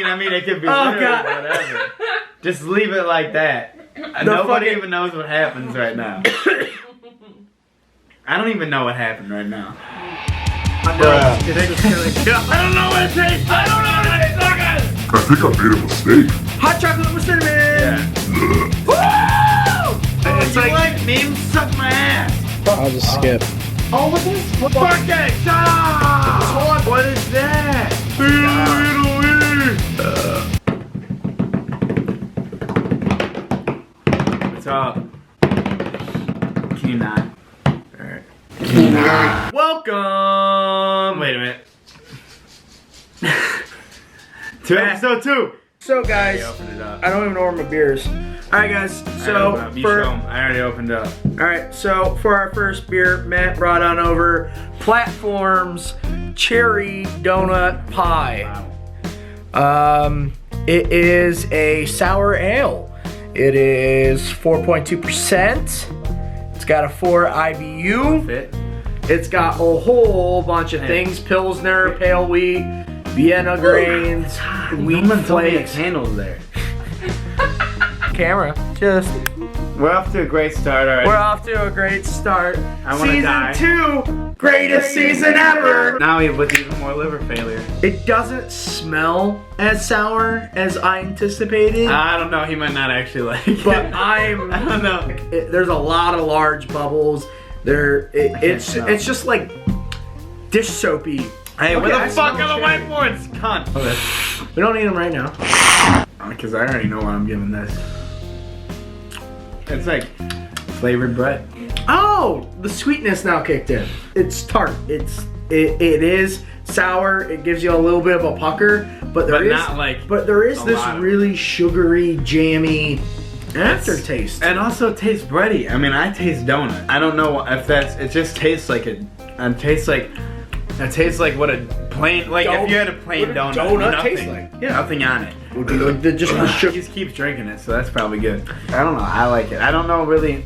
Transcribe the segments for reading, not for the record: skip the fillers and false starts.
mean, it could be Oh, literally God. whatever. Just leave it like that. Nobody even knows what happens right now. I don't even know what happened right now. I don't know what it tastes. I don't know what it tastes like. I think I made a mistake. Hot chocolate with cinnamon. Yeah. Woo! It's like name suck my ass. I'll just skip. Oh, what's this? Fuck it! Shut up! What is that? What's up? Can you not? Alright. Can you not? Welcome! Wait a minute. To episode 2! So guys, Open it up. I don't even know where my beer is. Alright guys, so You show 'em. I already opened up. Alright, so for our first beer, Matt brought on over Platform's Cherry Donut Pie. It is a sour ale. It is 4.2%. It's got a 4 IBU. Fit. It's got a whole bunch of things: Pilsner, pale wheat, Vienna grains, wheat flakes. Handles there. Camera, just. We're off to a great start already. We're off to a great start. I wanna die. Season 2, greatest season ever. Now with even more liver failure. It doesn't smell as sour as I anticipated, I don't know, he might not actually like it. but I don't know. there's a lot of large bubbles. It's just like dish soapy. Hey, Okay, where I the fuck smell are the cherry. whiteboards? Cunt. Okay. We don't need them right now. Because I already know what I'm giving this. It's like flavored bread. Oh, the sweetness now kicked in. It's tart. It is sour. It gives you a little bit of a pucker, but there is a this lot of- really sugary, jammy aftertaste. And also tastes bready. I mean, I taste donut. I don't know if that's. It just tastes like it. It tastes like what a plain. Like if you had a plain What a donut. donut nothing, tastes like. Yeah. Nothing on it. Would be like just the He sugar. just keeps drinking it, so that's probably good. I don't know. I like it. I don't know really.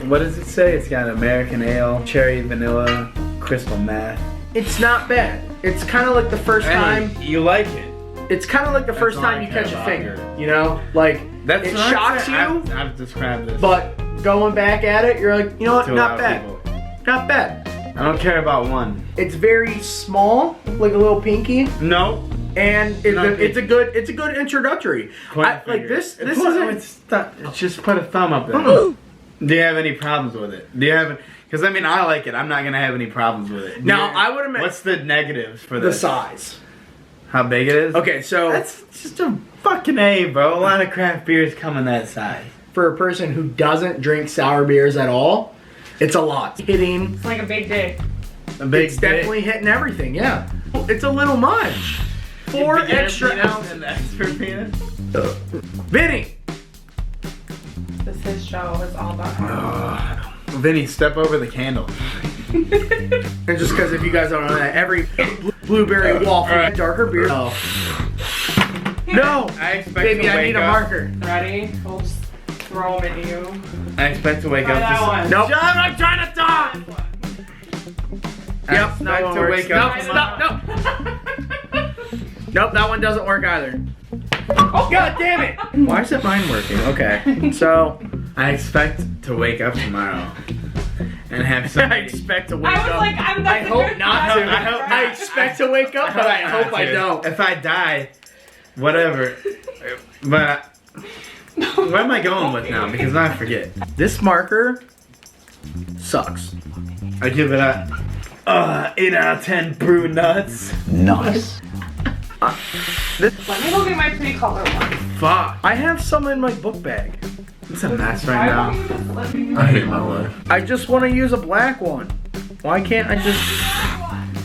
What does it say? It's got American ale, cherry, vanilla, crystal meth. It's not bad. It's kind of like the first time. Hey, you like it? It's kind of like the first all I time you care catch a about. finger. You know, like That's it what I'm shocks saying. you, I've described this. but going back at it, you're like, you know what? to a Not lot of bad. people. Not bad. I don't care about one. It's very small, like a little pinky. No. And it's a good introductory. Like this isn't. It's just put a thumb up there. Do you have any problems with it? Do you have? Because I mean, I like it. I'm not gonna have any problems with it. Now I would imagine. What's the negatives for The this? size? How big it is? Okay, so That's just a fucking A, bro. A lot of craft beers come in that size. for a person who doesn't drink sour beers at all, it's a lot. Hitting. It's like a big day. A big It's definitely hitting everything. Yeah. It's a little much. 4 extra ounces. And expert penis. Vinny. This is his show. It's all about him. Vinny, step over the candle. And just because if you guys don't know that, every blueberry waffle Alright. darker beer. Oh. No, I expect baby, to I wake need a up. marker. Ready? We'll just throw them at you. I expect to wake Try up that to one. Nope. John, I'm trying to talk! I Yep, expect that one to works. wake Nope, up stop, nope. Nope, that one doesn't work either. Oh, God damn it! Why isn't mine working? Okay, so I expect to wake up tomorrow and have I somebody. expect to wake I was up. like, I'm I hope not to. I hope I not. expect to wake up, but I hope I don't. If I die, whatever. But where am I going with now? Because now I forget. This marker sucks. I give it a 8 out of 10 brew nuts. Nice. Let me go get my pre-color one. Fuck. I have some in my book bag. It's a mess right now. I hate my life. I just want to use a black one. Why can't I just...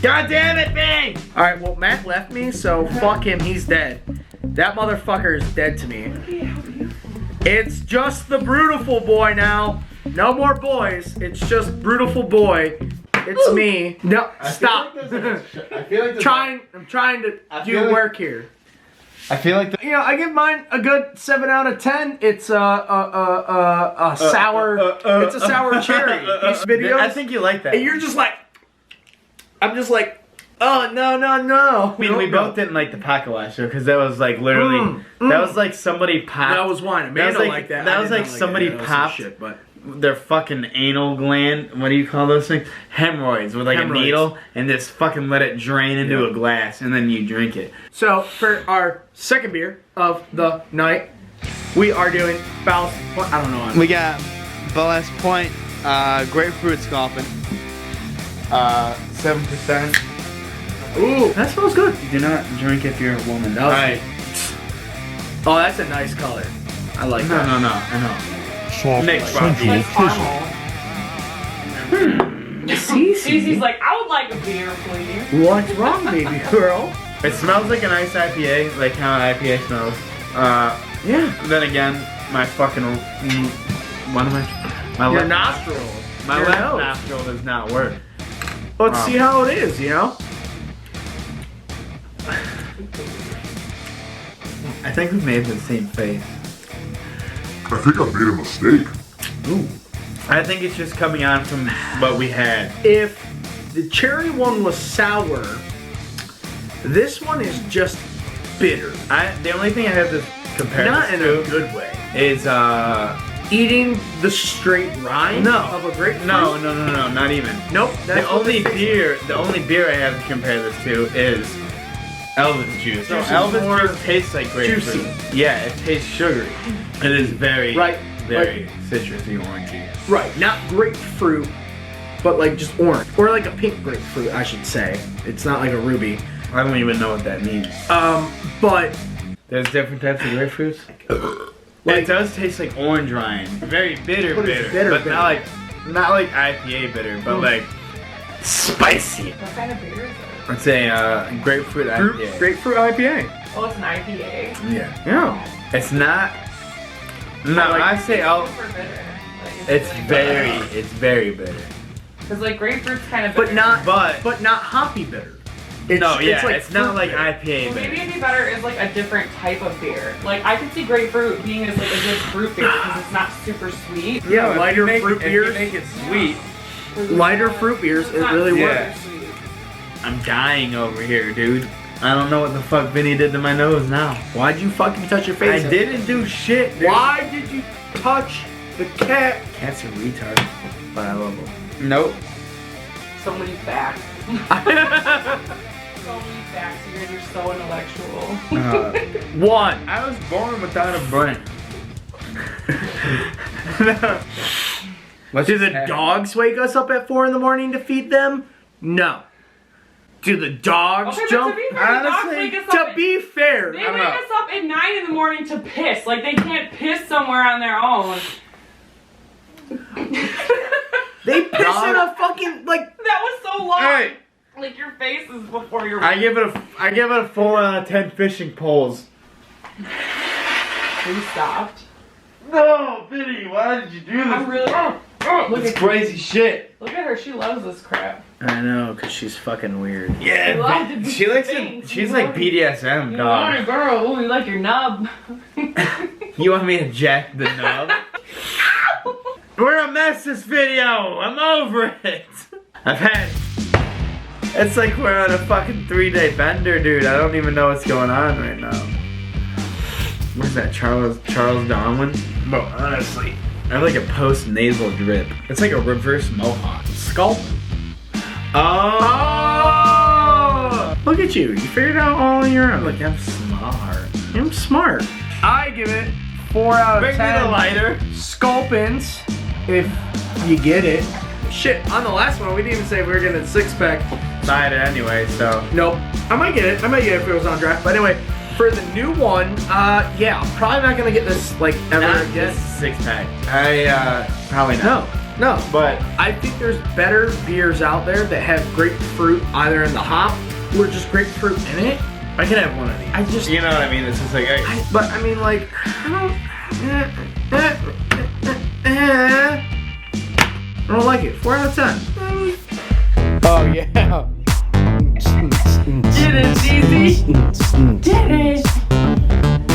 God damn it, Bing! Alright, well, Matt left me, so fuck him, he's dead. That motherfucker is dead to me. It's just the Brewtiful boy now. No more boys. It's just Brewtiful boy. It's me. No, stop. I feel like I'm trying to do feel like- work here. I feel like You know, I give mine a good 7 out of 10. It's a sour. It's a sour cherry. These videos. I think you like that. And you're just like, I'm just like, Oh, no. I mean, we both didn't like the Paco last year because that was like literally, that was like somebody popped. That was wine. Amanda liked that. That was like somebody popped their fucking anal gland. What do you call those things? Hemorrhoids with like a needle, and just fucking let it drain into a glass, and then you drink it. So for our second beer of the night, we are doing Ballast Point. I don't know. We got Ballast Point Grapefruit Sculpin. 7%. Ooh, that smells good. Do not drink if you're a woman. Alright. Oh, that's a nice color. I like that. No, I know. Soft, Mixed sensual Like kissing. caramel. Cece's like, I would like a beer, please. What's wrong, baby girl? It smells like a nice IPA, like how an IPA smells. Yeah. Then again, my fucking my Your left nostril. my Your left nose. nostril does not work. Let's see how it is, you know? I think we made the same face. I think I made a mistake. Ooh. I think it's just coming on from what we had. If the cherry one was sour, this one is just bitter. The only thing I have to compare Not this in to a good way. is Eating the straight rind of a grapefruit? No, not even. Nope. The only beer I have to compare this to is Elvis juice. So Juice is Elvis more juice tastes like grapefruit. juicy. Yeah, it tastes sugary. It is very, Right. very citrusy, orangey. Right, not grapefruit, but like just orange. Or like a pink grapefruit, I should say. It's not like a ruby. I don't even know what that means. But There's different types of grapefruits. It does taste like orange rind. Very bitter, But it's bitter, but bitter. not like IPA bitter, but like spicy. What kind of beer is it? It's a grapefruit IPA. grapefruit IPA. Oh, it's an IPA. Yeah. Yeah. It's not. No, I say Super bitter. Like, It's really very bitter. Because like grapefruit's kind of bitter. But not hoppy bitter. It's not like fruit IPA Well, maybe bitter. it'd be better is like a different type of beer. Like I could see grapefruit being as like a good fruit beer because it's not super sweet. Yeah, lighter fruit beers. If you make it sweet, Lighter fruit beers, it really Yeah. works. Sweet. I'm dying over here, dude. I don't know what the fuck Vinny did to my nose now. Why'd you fucking touch your face? I didn't do shit, dude. Why did you touch the cat? Cat's a retard, but I love him. Nope. So many facts. So many facts. You guys are so intellectual. One. I was born without a brain. Do the dogs wake us up at 4 in the morning to feed them? No. Do the dogs Okay, but jump? to be fair, the dogs wake us up To at- be fair, They I don't wake know. us up at 9 in the morning to piss. Like they can't piss somewhere on their own. They piss in a fucking like. That was so long. Hey, Like your face is before your. I give it a 4 out of 10 fishing poles. You stopped. No, Vinny, why did you do this? I'm really. Look It's at crazy shit. Look at her. She loves this crap. I know, cause she's fucking weird. Yeah, You love to do she likes it. things. She's You like love it. BDSM, You dog. want a girl? Ooh, you like your nub. You want me to jack the nub? We're a mess this video. I'm over it. I've had. It's like we're on a fucking 3-day bender, dude. I don't even know what's going on right now. What's that, Charles Darwin? Bro, honestly, I have like a post-nasal drip. It's like a reverse mohawk. Scalp. Oh! Look at you. You figured it out all on your own. Look, I'm smart. I'm smart. I give it 4 out of Bring me 10. the lighter. Sculpins, if you get it. Shit, on the last one, we didn't even say we were getting a 6-pack. Buy it anyway, so. Nope. I might get it. I might get it if it was on draft. But anyway, for the new one, yeah, I'm probably not gonna get this like ever Not again. this 6-pack. Probably not. No. But I think there's better beers out there that have grapefruit either in the hop or just grapefruit in it. I can have one of these. I just, You know what I mean? It's just like, hey. but I mean, like, I don't like it. 4 out of 10. Oh, yeah. Did it, Easy. Did it.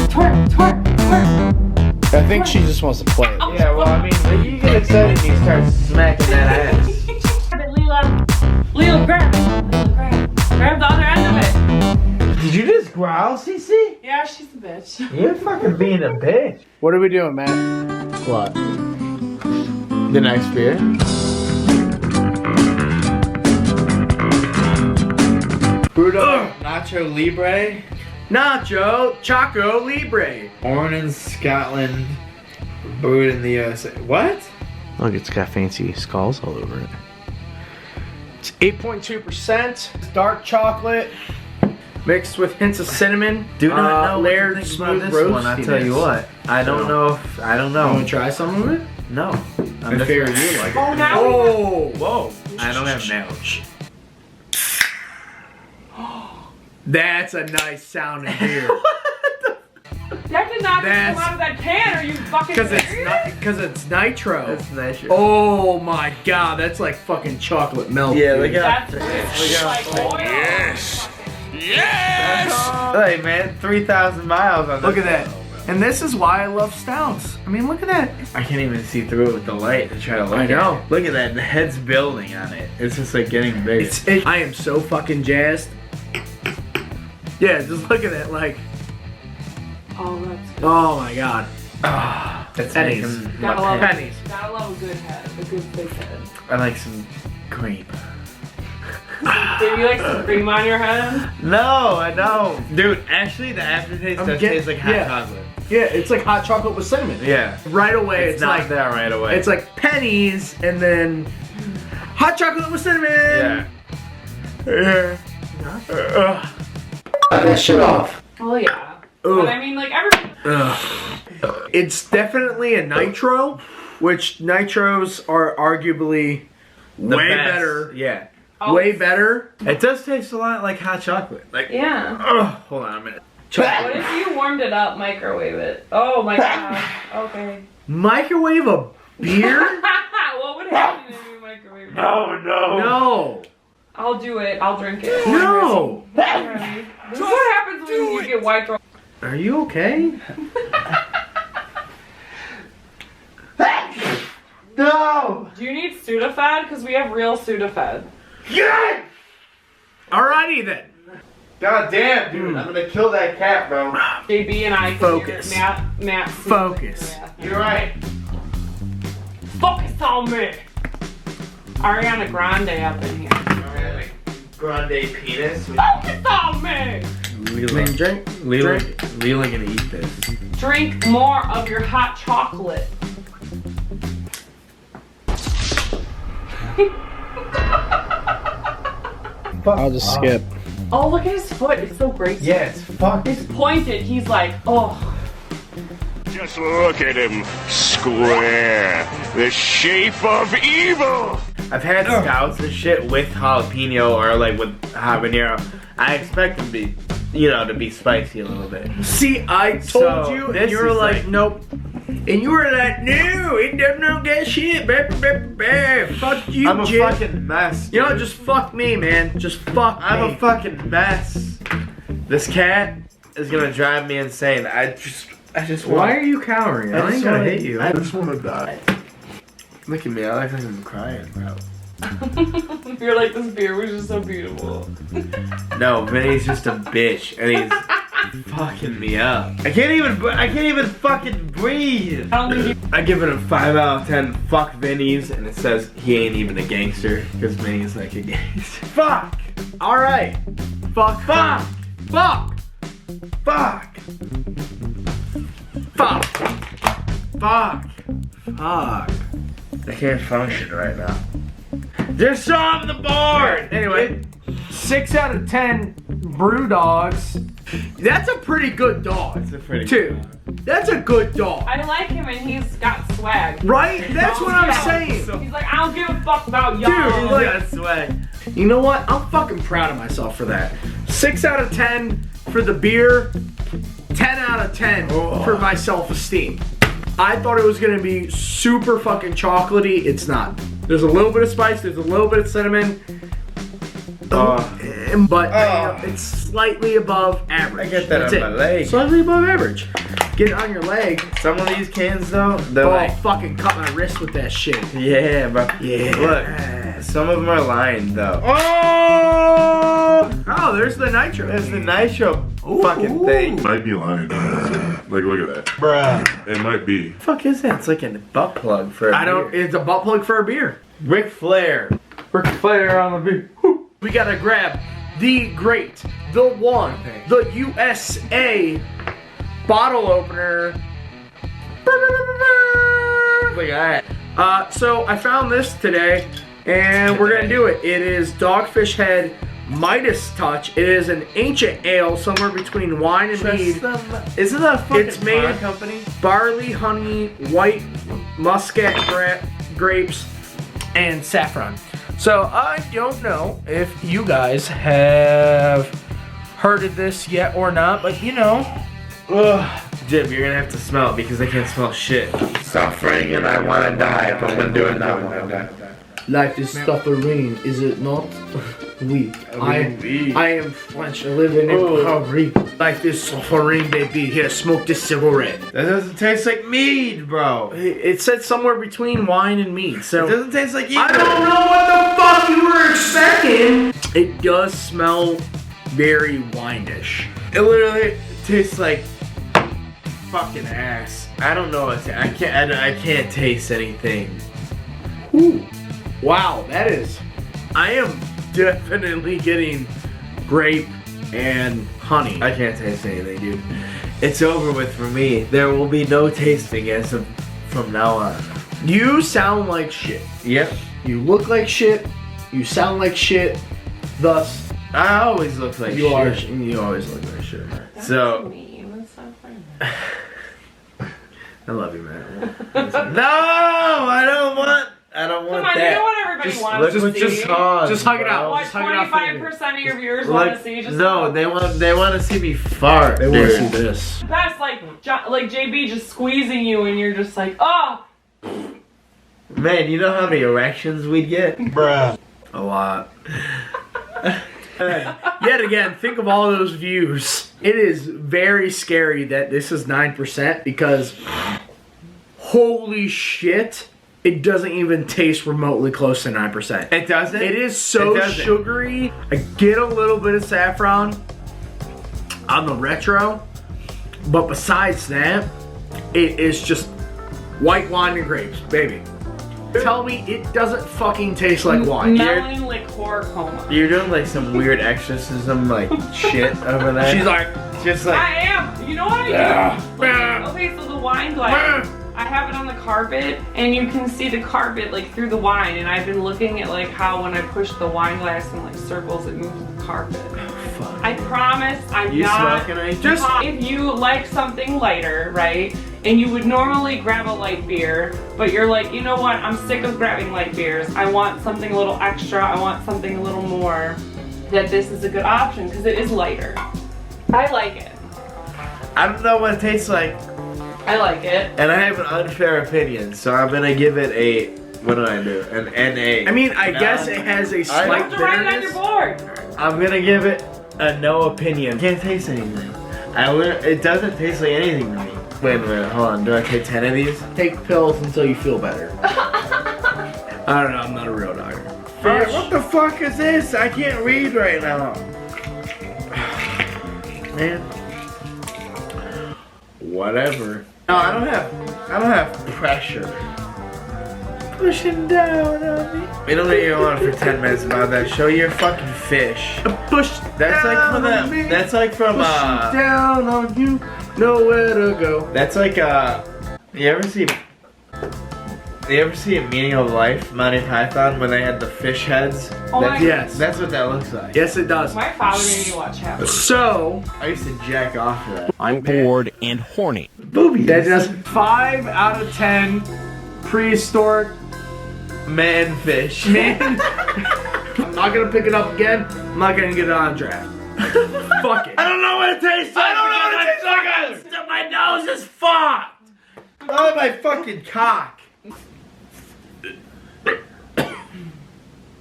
Twerk, twerk, twerk. I think she just wants to play it. Yeah, well, I mean, when you get excited and you start smacking that ass. Grab it, Leela. Leela, grab it. Leela, grab it. Grab Did you just growl, CC? Yeah, she's a bitch. You're fucking being a bitch. What are we doing, Matt? What? The next beer? Nacho Libre. Nacho Choco Libre. Born in Scotland, brewed in the USA. What? Look, it's got fancy skulls all over it. It's 8.2%. Dark chocolate mixed with hints of cinnamon. Do not know layered what to think smooth about this one. I tell you roastiness. what. I don't know. I don't know. You want to try some of it? No. I figure you like it. Oh, now Oh, whoa. I don't have nails. That's a nice sounding beer. that did not just That's- come out of that can. Are you fucking Because serious? it's nitro. That's nitro. Oh my god, that's like fucking chocolate milk. Yeah, dude. look at That's like oil. Yes! Hey man, 3,000 miles on this. Look at that. And this is why I love stouts. I mean, look at that. I can't even see through it with the light to try to look I know. at it. Look at that. The head's building on it. It's just like getting bigger. I am so fucking jazzed. Yeah, just look at it like, Oh, that's good. oh my god. That's pennies. making Gotta my love pen- pennies. Gotta love a good head. A good big head. I like some cream. Do you like some cream on your head? No, I don't. Dude, actually the aftertaste does taste like hot chocolate. Yeah, it's like hot chocolate with cinnamon. Yeah. Right away, It's, it's not like there right away. it's like pennies and then hot chocolate with cinnamon. Yeah. Cut that shit off. Oh yeah. Ugh. But I mean, like every. It's definitely a nitro, which nitros are arguably The way best. better. Yeah. Oh, Way better. It does taste a lot like hot chocolate. Like, Yeah. hold on a minute. What if you warmed it up, microwave it? Oh my god. Okay. Microwave a beer? What would happen if you microwave it? Oh no. No. I'll do it. I'll drink it. No. This is what happens when you get white girl. Are you okay? No. Do you need Sudafed? Because we have real Sudafed. Yeah. Alrighty then. God damn, dude. I'm gonna kill that cat, bro. JB and I can Focus. hear Matt Focus. You're right. Focus on me. Ariana Grande up in here. Grande penis. Focus on me. Drink. Leela gonna eat this. Drink more of your hot chocolate. I'll just skip. Oh, look at his foot. It's so graceful. Yeah, it's fucked. It's pointed. He's like, oh. Just look at him, square. The shape of evil. I've had stouts and shit with jalapeno or like with habanero. I expect them to be, to be spicy a little bit. See, I told So, you, this and you were is like, like- nope. And you were like, no, it does not get shit. Fuck you, I'm a Jim. fucking mess. You know what? dude. Just fuck me, man. Just fuck me. I'm a fucking mess. This cat is gonna drive me insane. I just want. Why are you cowering? I I ain't just gonna wanna- hit you. I just want to die. Look at me. I look like I'm crying, bro. You're like, this beer was just so beautiful. No, Vinny's just a bitch, and he's fucking me up. I can't even fucking breathe. I don't think you. I give it a 5 out of 10. Fuck Vinny's, and it says he ain't even a gangster because Vinny's like a gangster. Fuck. All right. Fuck. Fuck. Fuck. Fuck. Fuck. Fuck. Fuck. I can't function right now. Just on the board. Anyway, 6 out of 10 brew dogs. That's a pretty good dog. That's a pretty Too. That's a good dog. I like him and he's got swag. Right? That's what I'm Yeah. saying. He's like, I don't give a fuck about y'all. Dude, like- That's swag. You know what? I'm fucking proud of myself for that. 6 out of 10 for the beer. 10 out of 10 for my self-esteem. I thought it was gonna be super fucking chocolatey. It's not. There's a little bit of spice. There's a little bit of cinnamon. But it's slightly above average. I get that That's on it. my leg. Slightly above average. Get it on your leg. Some of these cans though, they're Oh, like, fucking cut my wrist with that shit. yeah, bro. Yeah. Look, some of them are lined though. Oh, there's the Nitro. There's the Nitro fucking thing. Might be lying. Like, look at that. Bruh. It might be. The fuck is that? It's like a butt plug for a I don't. beer. It's a butt plug for a beer. Ric Flair. Ric Flair on the beer. We gotta grab the great, the one, the USA bottle opener. Look at that. So I found this today, and we're gonna do it. It is Dogfish Head Midas Touch. It is an ancient ale, somewhere between wine and mead. Isn't that a fucking It's made- pond company? Barley, honey, white muscat grapes, and saffron. So I don't know if you guys have heard of this yet or not, but you know. Ugh. Jib, you're gonna have to smell it because I can't smell shit. Suffering and I wanna die, but I'm doing that one. Life is suffering, is it not? Oui. I am French, living in Paris. Life is suffering, baby. Here, smoke this cigarette. That doesn't taste like mead, bro. It said somewhere between wine and mead, so It doesn't taste like either. I don't know what the fuck you were expecting. It does smell very wine-ish. It literally tastes like fucking ass. I don't know. I can't taste anything. Ooh. Wow, that is. I am definitely getting grape and honey. I can't taste anything, dude. It's over with for me. There will be no tasting as of from now on. You sound like shit. Yep. You look like shit. You sound like shit. Thus, I always look like you shit. You always look like shit, man. That's So- mean. That's so funny. I love you, man. No, I don't want Come that. on, you know what everybody wants to see. just hug it out. What Just hug it out for me. 25% of your viewers want to see? Just no, they want to see me fart. They want to dude. see this. That's like JB just squeezing you, and you're just like, oh. Man, you know how many erections we'd get? Bruh. A lot. Yet again, think of all those views. It is very scary that this is 9% because holy shit, it doesn't even taste remotely close to 9%. It doesn't? It is so It doesn't. sugary. I get a little bit of saffron on the retro, but besides that, it is just white wine and grapes, baby. Tell me it doesn't fucking taste like wine. Melon liqueur coma. You're doing like some weird exorcism like shit over there. She's like, just like I am. You know what I do? Like, okay, so the wine glass. I have it on the carpet, and you can see the carpet like through the wine. And I've been looking at like how when I push the wine glass in like circles, it moves the carpet. fuck. I promise I'm You not. smoking anything? Just- If you like something lighter, right? And you would normally grab a light beer, but you're like, you know what? I'm sick of grabbing light beers. I want something a little extra. I want something a little more. That this is a good option because it is lighter. I like it. I don't know what it tastes like, I like it. and I have an unfair opinion, so I'm gonna give it a. What do I do? An NA. I mean, I No. guess it has a You slight have to write it on your bitterness. board. I'm gonna give it a no opinion. Can't taste anything. It doesn't taste like anything to me. Wait a minute, hold on. Do I take 10 of these? Take pills until you feel better. I don't know, I'm not a real doctor. What the fuck is this? I can't read right now. Man. Whatever. No, I don't have pressure. Pushing down on me. We don't need to go on for 10 minutes about that. Show your fucking fish. Push That's like down from on me. that's like from Push down on you, nowhere to go. that's like you ever see a Meaning of Life, Monty Python, when they had the fish heads? Oh my That's, Yes. that's what that looks like. Yes, it does. My father made me watch half. So, I used to jack off to that. I'm bored and horny. Boobies. that is 5 out of 10 prehistoric Man fish. man. I'm not gonna pick it up again. I'm not gonna get it on a draft. Fuck it. I don't know what it tastes like. I don't know what it tastes like. My nose is fucked. Oh, my fucking cock.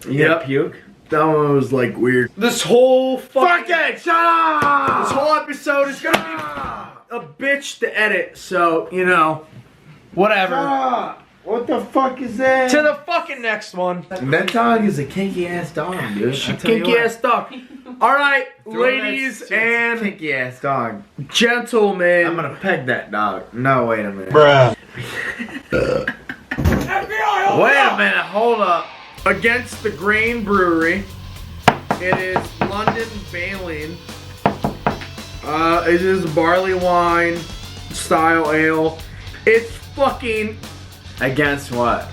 You Yep. gonna puke? That one was like weird. This whole Fuck it! Shut up! This whole episode is gonna be a bitch to edit, so, you know, whatever. What the fuck is that? To the fucking next one. That dog is a kinky ass dog, dude. Kinky ass dog. Alright, ladies and kinky ass dog. gentlemen. I'm gonna peg that dog. No, wait a minute. Bruh. Wait a minute, hold up. Against the Grain Brewery. It is London Bailing. It is barley wine style ale. It's fucking Against what?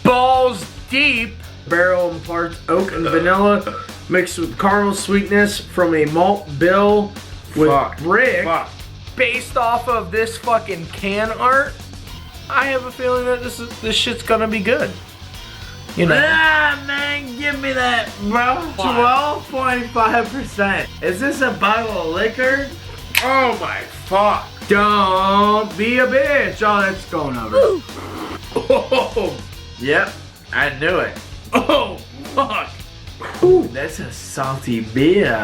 balls deep. Barrel imparts oak and vanilla mixed with caramel sweetness from a malt bill with brick. Fuck. Based off of this fucking can art, I have a feeling that this shit's gonna be good. You know. Ah, man, give me that, bro. 12.5%. Is this a bottle of liquor? Oh my fuck. Don't be a bitch. Oh, that's going over. Oh, Yep, I knew it. oh, fuck. Ooh, that's a salty beer.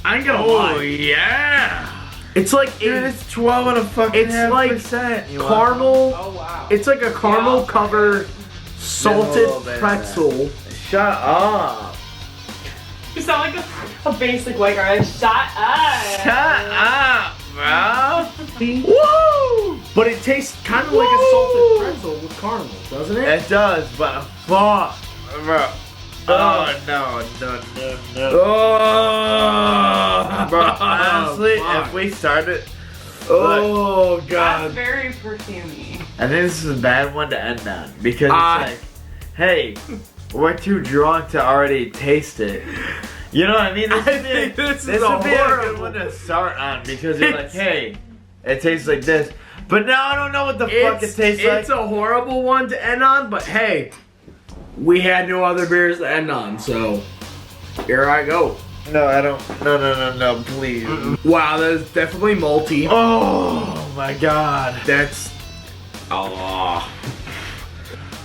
I ain't gonna Oh lie. yeah. It's like Dude, it's 12 and a fucking It's like percent. caramel. Oh wow. It's like a caramel covered salted little bit of pretzel. Shut up. You sound like a basic white guy. Like, shut up. Shut up, bro. Woo! But it tastes kind of like a salted pretzel with caramel, doesn't it? It does, but fuck, bro. Oh no. Oh, Bro, honestly, fuck. if we started, Oh That's god. very perfumey. I think this is a bad one to end on because I- it's like, hey, we're too drunk to already taste it. You know what I mean? This I would be, think this this is a would be a good horrible- one to start on because you're like, It's- hey, it tastes like this, but now I don't know what the fuck it tastes like. It's a horrible one to end on, but hey, we had no other beers to end on, so here I go. No, I don't. No, please. Wow, that is definitely malty. Oh my god. That's oh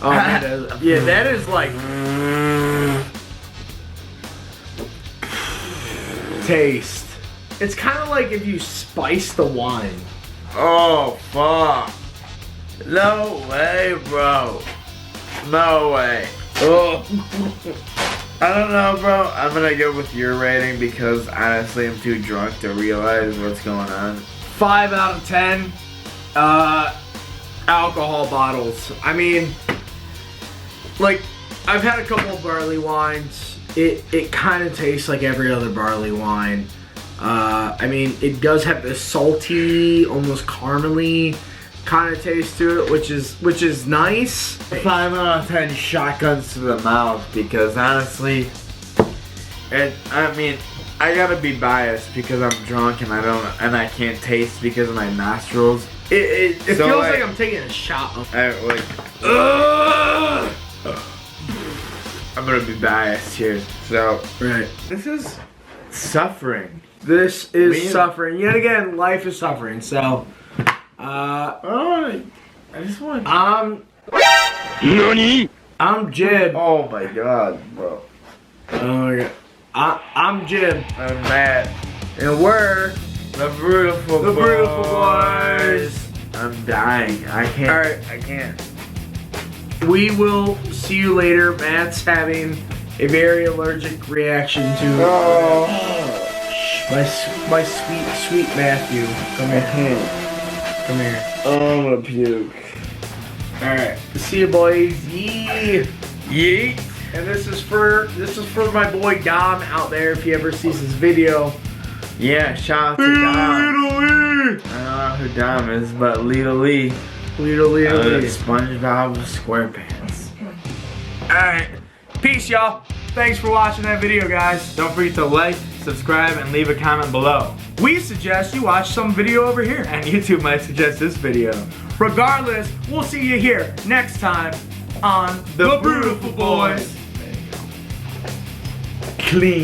man, yeah, that is like taste. It's kind of like if you spice the wine. Oh fuck. No way, bro. No way. Oh, I don't know, bro. I'm gonna go with your rating because honestly, I'm too drunk to realize what's going on. 5 out of 10. Alcohol bottles. I mean, like, I've had a couple of barley wines. It kind of tastes like every other barley wine. I mean, it does have this salty, almost caramely kind of taste to it, which is nice. 5 out of 10 shotguns to the mouth because honestly, I mean, I gotta be biased because I'm drunk and I can't taste because of my nostrils. It So, feels like- like I'm taking a shot of. I'm gonna be biased here. So Right. this is suffering. This is Man. suffering. Yet again, life is suffering. So, Oh, I just want. I'm Jib. Oh my god, bro. Oh my god. I'm Jib. I'm mad. And we're The Brewtiful the Boys. Brewtiful Boys. I'm dying. I can't. Alright. I can't. We will see you later. Matt's having a very allergic reaction to Oh. my sweet Matthew. Come I here. can't. Come here. Oh, I'm gonna puke. Alright. See you boys. Yee. Yeet. And this is for my boy Dom out there if he ever sees this video. Yeah, shout out to Dom. I don't know who Dom is, but Little Lee. Little SpongeBob SquarePants. Alright. Peace, y'all. Thanks for watching that video, guys. Don't forget to like, subscribe, and leave a comment below. We suggest you watch some video over here. And YouTube might suggest this video. Regardless, we'll see you here next time on The Brewtiful Boys. Clean.